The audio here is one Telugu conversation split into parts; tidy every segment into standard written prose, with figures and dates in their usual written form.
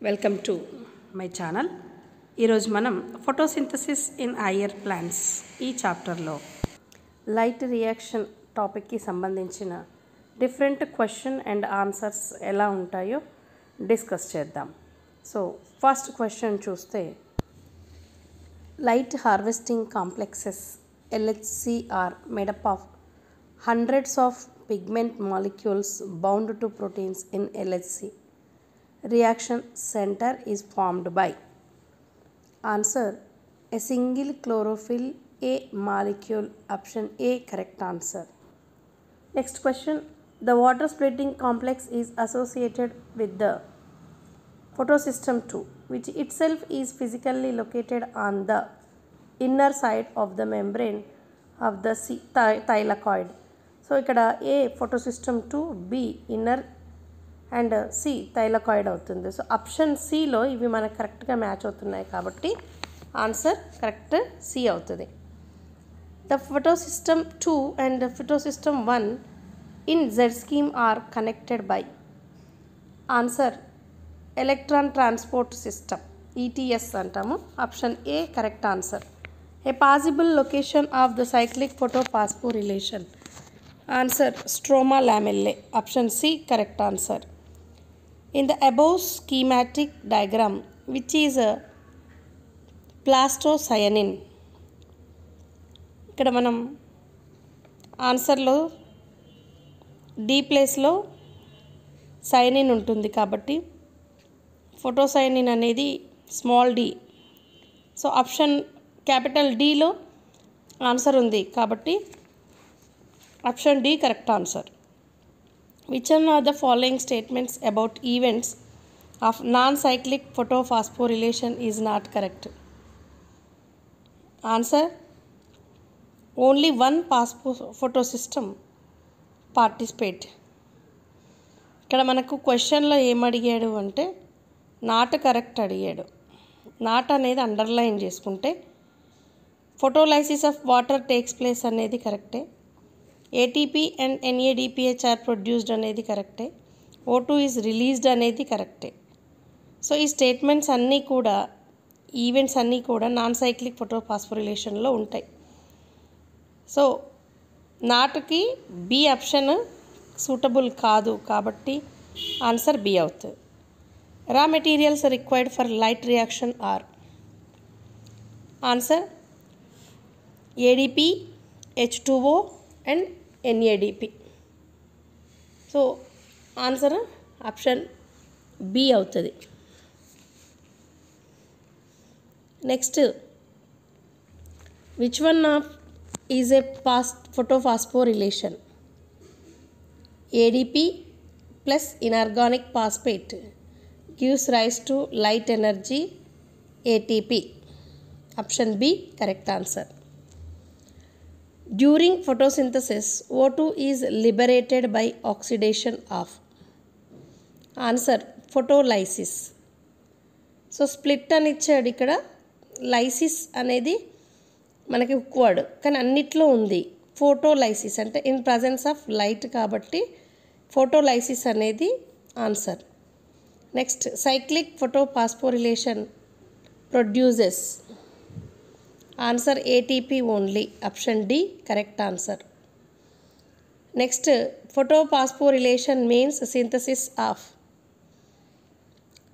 Welcome to my channel. ఈరోజు మనం ఫోటోసింథసిస్ ఇన్ హయ్యర్ ప్లాంట్స్ ఈ చాప్టర్లో లైట్ రియాక్షన్ టాపిక్కి సంబంధించిన డిఫరెంట్ క్వశ్చన్ అండ్ ఆన్సర్స్ ఎలా ఉంటాయో డిస్కస్ చేద్దాం. సో ఫస్ట్ క్వశ్చన్ చూస్తే, light harvesting complexes LHC are made up of hundreds of pigment molecules bound to proteins in LHC. Reaction center is formed by answer a single chlorophyll A molecule. Option A correct answer. Next question, the water splitting complex is associated with the photosystem 2, which itself is physically located on the inner side of the membrane of the thylakoid. So ikkada A photosystem 2, B inner and C thylakoid అవుతుంది. సో ఆప్షన్ సిలో ఇవి మనకు కరెక్ట్గా మ్యాచ్ అవుతున్నాయి కాబట్టి ఆన్సర్ కరెక్ట్ సి అవుతుంది. The photosystem 2 and photosystem 1 in Z scheme are connected by answer electron transport system, ETS అంటాము. Option A correct answer. A possible location of the cyclic photophosphorylation answer stroma lamellae. Option C correct answer. In the above schematic diagram, which is a plastocyanin, ఇక్కడ మనం ఆన్సర్లో డి ప్లేస్లో సైనిన్ ఉంటుంది కాబట్టి ఫోటోసైనిన్ అనేది small D. So option capital డిలో ఆన్సర్ ఉంది కాబట్టి option D correct answer. Which one are the following statements about events of non-cyclic photophosphorylation is not correct? Answer only one photosystem participate. ఇక్కడ మనకు క్వశ్చన్లో ఏమడిగాడు అంటే నాట్ కరెక్ట్ అడిగాడు. నాట్ అనేది అండర్లైన్ చేసుకుంటే photolysis of water takes place అనేది కరెక్టే. ATP and NADPH are produced అనేది కరెక్టే. O2 is released అనేది కరెక్టే. సో ఈ స్టేట్మెంట్స్ అన్నీ కూడా ఈవెంట్స్ అన్నీ కూడా నాన్ సైక్లిక్ ఫోటోఫాస్ఫోరిలేషన్లో ఉంటాయి. సో నాటుకి బి ఆప్షన్ సూటబుల్ కాదు కాబట్టి ఆన్సర్ బి అవుతుంది. Raw materials required for light reaction are answer ADP, H2O and NADP. So answer option B అవుతుంది. Next, which one of is a photophosphorylation? ADP plus inorganic phosphate gives rise to light energy ATP. Option B correct answer. During photosynthesis, O2 is liberated by oxidation of answer photolysis. So split అని ఇచ్చాడు. ఇక్కడ లైసిస్ అనేది మనకి హుక్ వర్డ్ కానీ అన్నిట్లో ఉంది. ఫోటోలైసిస్ అంటే ఇన్ ప్రజెన్స్ ఆఫ్ లైట్ కాబట్టి ఫోటోలైసిస్ అనేది answer. Next, cyclic photophosphorylation produces answer ATP only. Option D correct answer. Next, photophosphorylation means synthesis of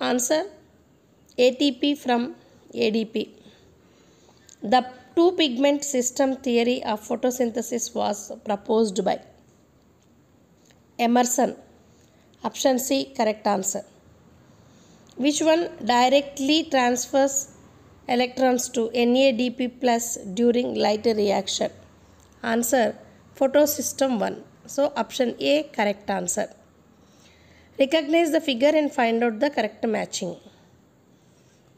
answer ATP from ADP. The two pigment system theory of photosynthesis was proposed by Emerson. Option C correct answer. Which one directly transfers electrons to NADP plus during light reaction? Answer photosystem 1. So option A correct answer. Recognize the figure and find out the correct matching.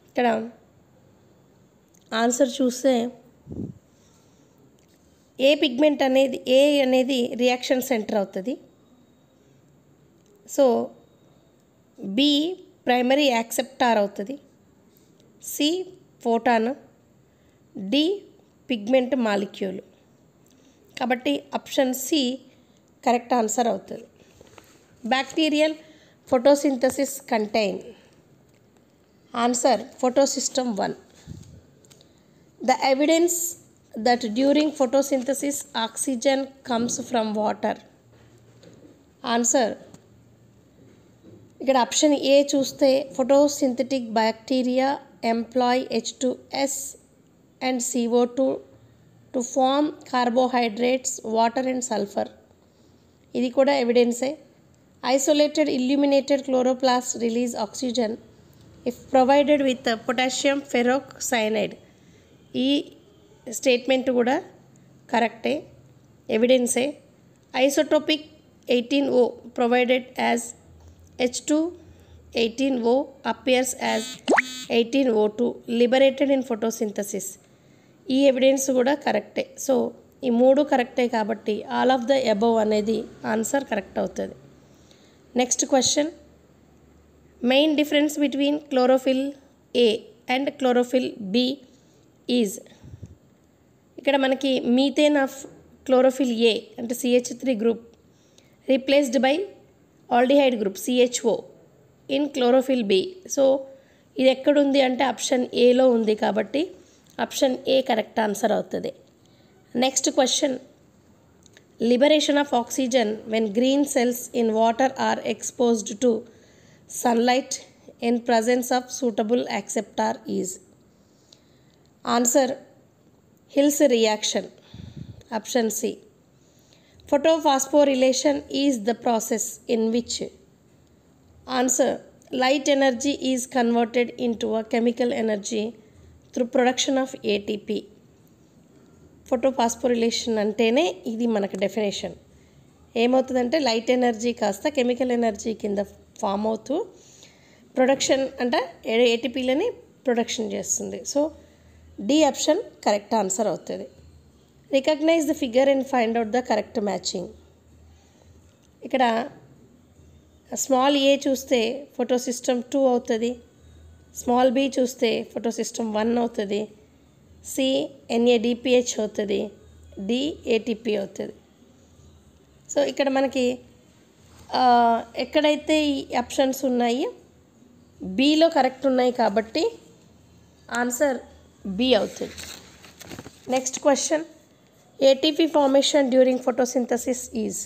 ఇక్కడ ఆన్సర్ చూస్తే ఏ పిగ్మెంట్ అనేది ఏ అనేది రియాక్షన్ సెంటర్ అవుతుంది. సో బి ప్రైమరీ యాక్సెప్టార్ అవుతుంది. C photon, D pigment molecule. కాబట్టి ఆప్షన్ సి కరెక్ట్ ఆన్సర్ అవుతుంది. Bacterial photosynthesis contain Answer photosystem 1. The evidence that during photosynthesis oxygen comes from water. Answer ఇక్కడ ఆప్షన్ ఏ చూస్తే photosynthetic bacteria employ H2S and CO2 to form carbohydrates, water and sulfur. ఇది కూడా ఎవిడెన్సే. Isolated illuminated chloroplasts release oxygen if provided with potassium ferrocyanide. ఈ స్టేట్మెంట్ కూడా కరెక్టే, ఎవిడెన్సే. Isotopic 18O provided as H2 18O appears as 18O2 liberated in photosynthesis. ఈ ఎవిడెన్స్ కూడా కరెక్టే. సో ఈ మూడు కరెక్టే కాబట్టి ఆల్ ఆఫ్ ద అబవ్ అనేది ఆన్సర్ కరెక్ట్ అవుతుంది. Next question, main difference between chlorophyll A and chlorophyll B is. ఇక్కడ మనకి మీథేన్ ఆఫ్ క్లోరోఫిల్ ఏ అంటే CH3 group replaced by aldehyde group CHO in chlorophyll B. So ఇది ఎక్కడుంది అంటే ఆప్షన్ ఏలో ఉంది కాబట్టి ఆప్షన్ ఏ కరెక్ట్ ఆన్సర్ అవుతుంది. Next question, liberation of oxygen when green cells in water are exposed to sunlight in presence of suitable acceptor is. Answer Hill's reaction, option C. Photophosphorylation is the process in which. Answer light energy is converted into a chemical energy through production of ATP. Photophosphorylation అంటేనే ఇది మనకు డెఫినేషన్. ఏమవుతుందంటే లైట్ ఎనర్జీ కాస్త కెమికల్ ఎనర్జీ కింద ఫామ్ అవుతూ ప్రొడక్షన్ అంటే ఏటీపీలని ప్రొడక్షన్ చేస్తుంది. So D option correct answer అవుతుంది. Recognise the figure and find out the correct matching. ఇక్కడ స్మాల్ ఏ చూస్తే ఫోటోసిస్టమ్ 2 అవుతుంది, స్మాల్ బి చూస్తే ఫోటోసిస్టమ్ 1 అవుతుంది, సి NADPH అవుతుంది, డి ATP అవుతుంది. సో ఇక్కడ మనకి ఎక్కడైతే ఈ ఆప్షన్స్ ఉన్నాయి బిలో కరెక్ట్ ఉన్నాయి కాబట్టి ఆన్సర్ బి అవుతుంది. Next question, ATP formation during photosynthesis is.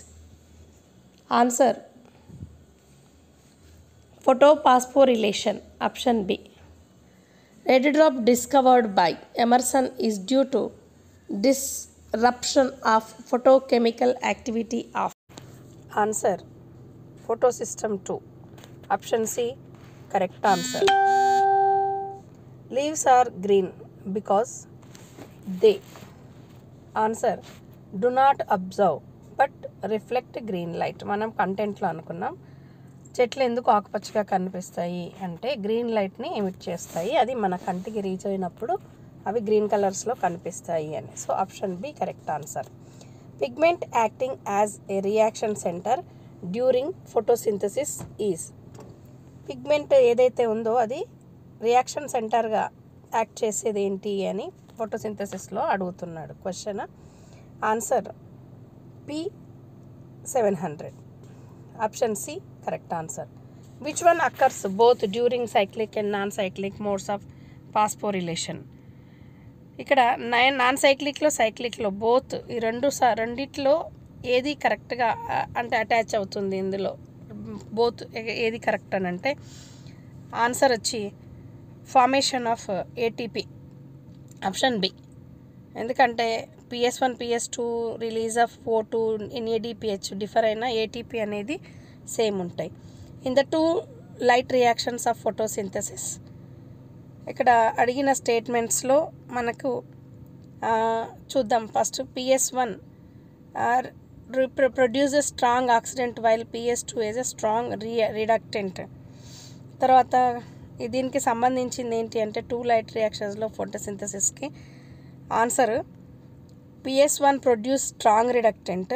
Answer photophosphorylation, option B. Red drop discovered by Emerson is due to disruption of photochemical activity of. Answer photosystem 2, option C correct answer. Leaves are green because they. Answer do not observe but reflect green light. మనం కంటెంట్లో అనుకున్నాం చెట్లు ఎందుకు ఆకుపచ్చగా కనిపిస్తాయి అంటే గ్రీన్ లైట్ని ఎమిట్ చేస్తాయి, అది మన కంటికి రీచ్ అయినప్పుడు అవి గ్రీన్ కలర్స్లో కనిపిస్తాయి అని. So option B correct answer. Pigment acting as a reaction centre during photosynthesis is. పిగ్మెంట్ ఏదైతే ఉందో అది రియాక్షన్ సెంటర్గా యాక్ట్ చేసేది ఏంటి అని ఫోటోసింథసిస్లో అడుగుతున్నాడు question. Answer P700, option C correct answer. Which one occurs both during cyclic and non cyclic modes of phosphorylation. ఇక్కడ నాన్ సైక్లిక్లో సైక్లిక్లో బోత్ ఈ రెండిట్లో ఏది కరెక్ట్గా అంటే అటాచ్ అవుతుంది ఇందులో బోత్ ఏది కరెక్ట్ అని అంటే ఆన్సర్ వచ్చి formation of ATP, option B. ఎందుకంటే PS1 PS2 release of O2 NADPH differ అయినా ATP అనేది సేమ్ ఉంటాయి. In the 2 light reactions of photosynthesis. ఇక్కడ అడిగిన స్టేట్మెంట్స్లో మనకు చూద్దాం. First PS1 produces strong oxidant while PS2 is a strong reductant. తర్వాత దీనికి సంబంధించింది ఏంటి అంటే 2 లైట్ రియాక్షన్స్లో ఫోటోసింథసిస్కి answer PS1 produce strong reductant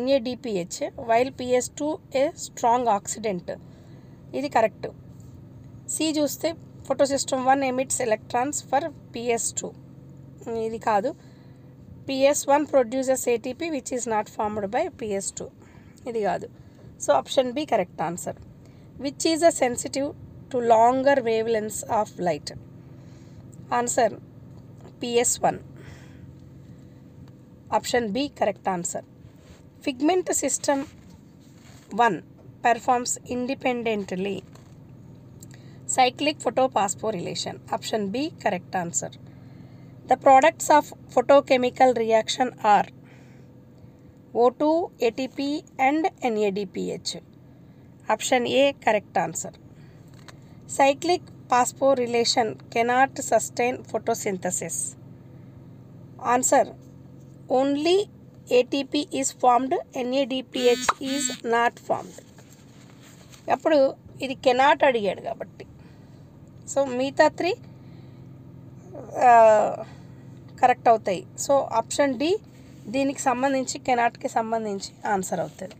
NADPH while PS2 A strong oxidant. ఇది కరెక్ట్. సి చూస్తే photosystem 1 emits electrons for PS2. ఇది కాదు. PS1 produces ATP which is not formed by PS2. ఇది కాదు. So option B correct answer. Which is a sensitive to longer wavelengths of light. Answer PS1. Option B correct answer. Pigment system 1 performs independently. Cyclic photophosphorylation. Option B correct answer. The products of photochemical reaction are O2, ATP and NADPH. Option A correct answer. Cyclic phosphorylation cannot sustain photosynthesis. Answer only ATP is formed, NADPH is not formed. అప్పుడు ఇది కెనాట్ అడిగాడు కాబట్టి సో మిగతా 3 కరెక్ట్ అవుతాయి. సో ఆప్షన్ డి దీనికి సంబంధించి కెనాట్కి సంబంధించి ఆన్సర్ అవుతుంది.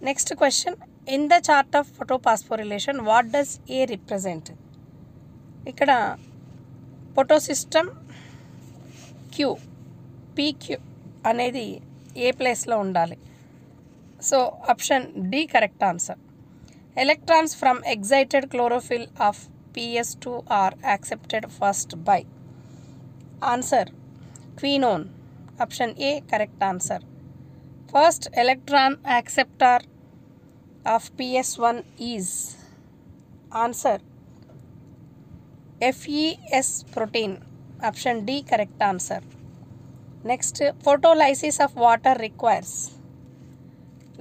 Next question, in the chart of photophosphorylation what does A represent? ఇక్కడ ఫోటో సిస్టమ్ క్యూ, పీక్యూ అనేది ఏ ప్లేస్లో ఉండాలి? So option D correct answer. Electrons from excited chlorophyll of PS2 are accepted first by. Answer quinone. Option A correct answer. First electron acceptor of PS1 is. Answer FES protein. Option D correct answer. Next, photolysis of water requires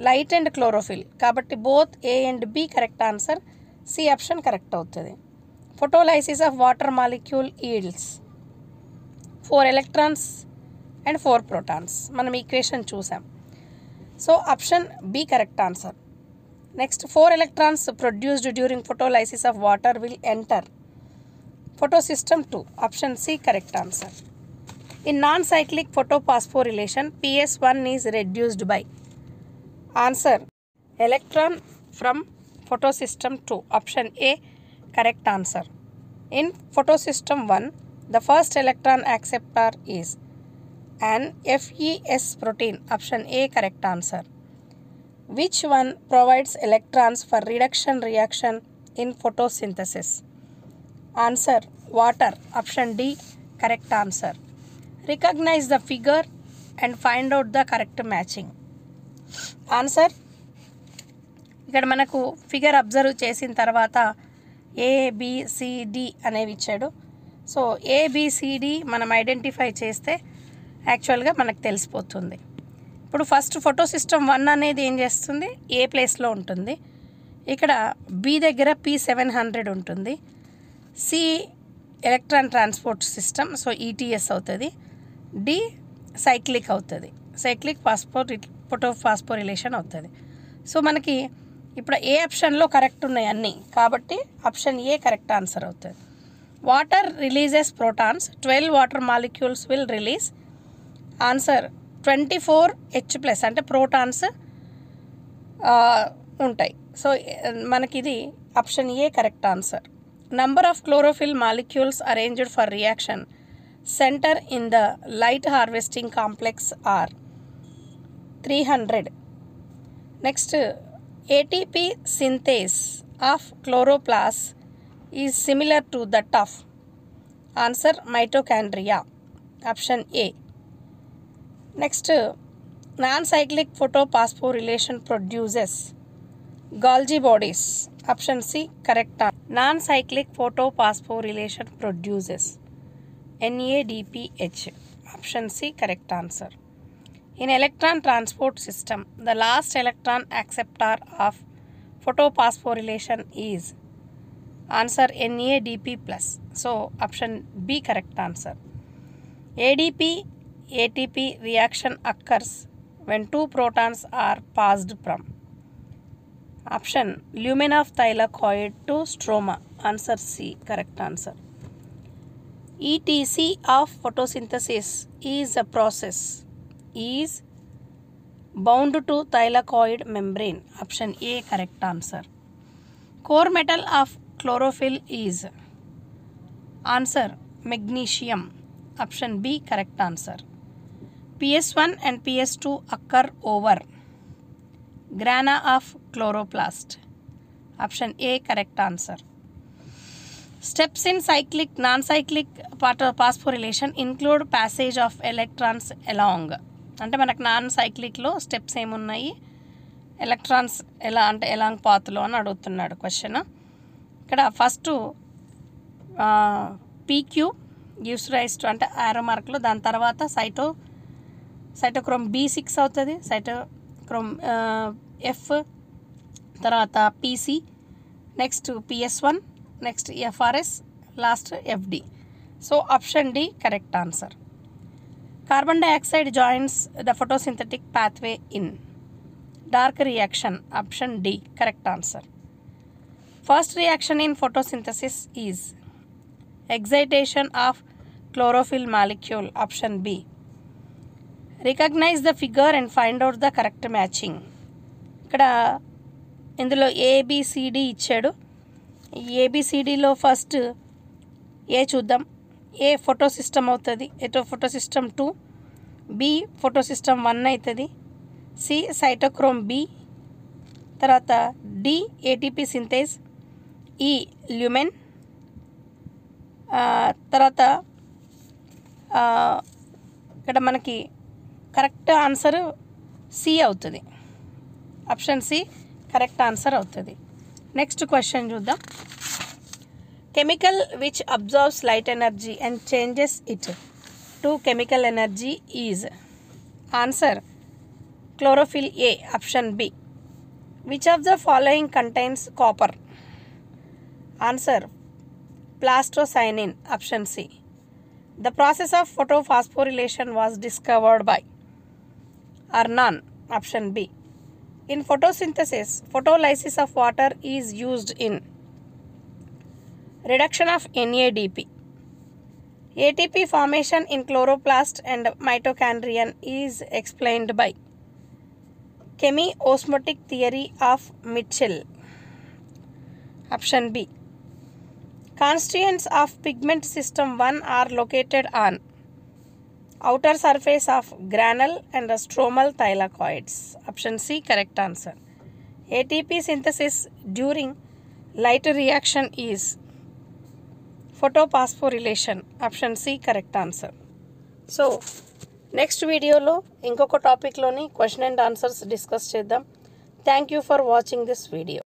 light and chlorophyll. Kabatti both A and B correct answer. C option correct అవుతుంది. Photolysis of water molecule yields 4 electrons and 4 protons. మనం ఈక్వేషన్ చూసాం. So option B correct answer. Next 4 electrons produced during photolysis of water will enter photosystem 2. Option C correct answer. In non-cyclic photophosphorylation, PS1 is reduced by. Answer electron from photosystem 2. Option A correct answer. In photosystem 1, the first electron acceptor is an FES protein. Option A correct answer. Which one provides electrons for reduction reaction in photosynthesis? Answer water. Option D correct answer. Recognize the figure and find out the correct matching. Answer ఇక్కడ మనకు ఫిగర్ అబ్జర్వ్ చేసిన తర్వాత ABCD అనేవి ఇచ్చాడు. సో ABCD మనం ఐడెంటిఫై చేస్తే యాక్చువల్గా మనకు తెలిసిపోతుంది. ఇప్పుడు ఫస్ట్ ఫోటో సిస్టమ్ 1 అనేది ఏం చేస్తుంది? ఏ ప్లేస్లో ఉంటుంది. ఇక్కడ బి దగ్గర P700 ఉంటుంది. C electron transport system, so ETS అవుతుంది. డి సైక్లిక్ అవుతుంది, సైక్లిక్ ఫోటోఫాస్ఫోరిలేషన్ అవుతుంది. సో మనకి ఇప్పుడు ఏ ఆప్షన్లో కరెక్ట్ ఉన్నాయి అన్నీ, కాబట్టి ఆప్షన్ ఏ కరెక్ట్ ఆన్సర్ అవుతుంది. Water releases protons, 12 water molecules will release. Answer 24H+ అంటే ప్రోటాన్స్ ఉంటాయి. సో మనకి ఇది option A correct answer. Number of chlorophyll molecules arranged for reaction centre in the light harvesting complex are 300. Next ATP synthase of chloroplast is similar to that of. Answer mitochondria. Option A. Next, non-cyclic photophosphorylation produces Golgi bodies. Option C correct. Non-cyclic photophosphorylation produces NADPH. Option C correct answer. In electron transport system, the last electron acceptor of photophosphorylation is. Answer NADP+. So option B correct answer. ADP ATP reaction occurs when 2 protons are passed from. Option lumen of thylakoid to stroma. Answer C correct answer. ETC of photosynthesis is a process is bound to thylakoid membrane. Option A correct answer. Core metal of chlorophyll is. Answer magnesium. Option B correct answer. PS1 and PS2 occur over grana of chloroplast. Option A correct answer. Steps in cyclic, non-cyclic phosphorylation include passage of electrons along. అంటే మనకు నాన్ సైక్లిక్లో స్టెప్స్ ఏమున్నాయి, ఎలక్ట్రాన్స్ ఎలా అంటే ఎలాంగ్ పాత్లో అని అడుగుతున్నాడు క్వశ్చన్. ఇక్కడ first PQ gives rise to అంటే ఆరో మార్కులు, దాని తర్వాత సైటోక్రోమ్ B6 అవుతుంది, సైటోక్రోమ్ F, తర్వాత PC, next PS1, next FRS, last FD. So option D correct answer. Carbon dioxide joins the photosynthetic pathway in dark reaction. Option D correct answer. First reaction in photosynthesis is excitation of chlorophyll molecule. Option B. Recognise the figure and find out the correct matching. ఇక్కడ ఇందులో ABCD ఇచ్చాడు. ABCDలో ఫస్ట్ ఏ చూద్దాం. ఏ ఫోటో సిస్టమ్ అవుతుంది, ఎటో photo system 2, B photo system 1 అవుతుంది, C సైటోక్రోమ్ B, తర్వాత D ATP synthase, E lumen, తర్వాత ఇక్కడ మనకి కరెక్ట్ ఆన్సర్ C అవుతుంది. ఆప్షన్ C కరెక్ట్ ఆన్సర్ అవుతుంది. నెక్స్ట్ క్వశ్చన్ చూద్దాం. Chemical which absorbs light energy and changes it to chemical energy is. Answer chlorophyll A. Option B. Which of the following contains copper. Answer plastocyanin. Option C. The process of photophosphorylation was discovered by or none. Option B. In photosynthesis, photolysis of water is used in reduction of NADP. ATP formation in chloroplast and mitochondrion is explained by chemi-osmotic theory of Mitchell. Option B. Constituents of pigment system 1 are located on outer surface of granule and stromal thylakoids. Option C correct answer. ATP synthesis during light reaction is photophosphorylation. Option C correct answer. So next వీడియోలో ఇంకొక టాపిక్లోని క్వశ్చన్ అండ్ ఆన్సర్స్ డిస్కస్ చేద్దాం. Thank you for watching this video.